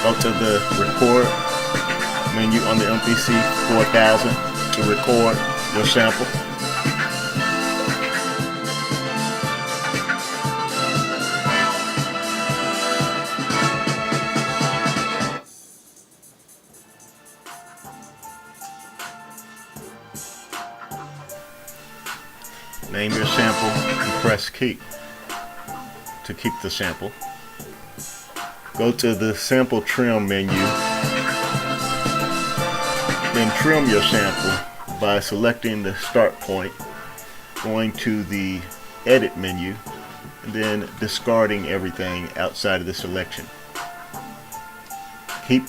Go to the record menu on the MPC 4000 to record your sample. Name your sample and press keep to keep the sample. Go to the sample trim menu, then trim your sample by selecting the start point, going to the edit menu, and then discarding everything outside of the selection. Keep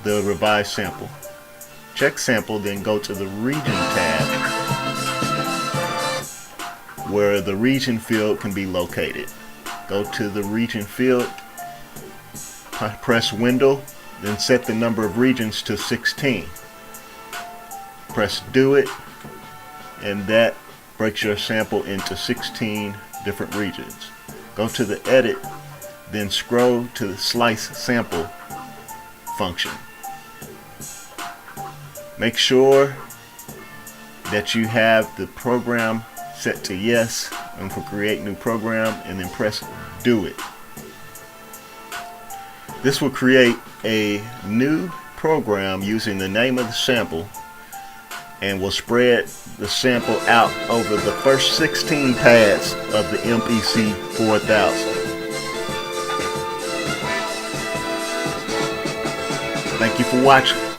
the revised sample. Check sample, then go to the region tab where the region field can be located. Go to the region field, press window, then set the number of regions to 16. Press do it, and that breaks your sample into 16 different regions. Go to the edit, then scroll to the slice sample function. Make sure that you have the program set to yes, and for create new program, and then press do it. This will create a new program using the name of the sample and will spread the sample out over the first 16 pads of the MPC 4000. Thank you for watching.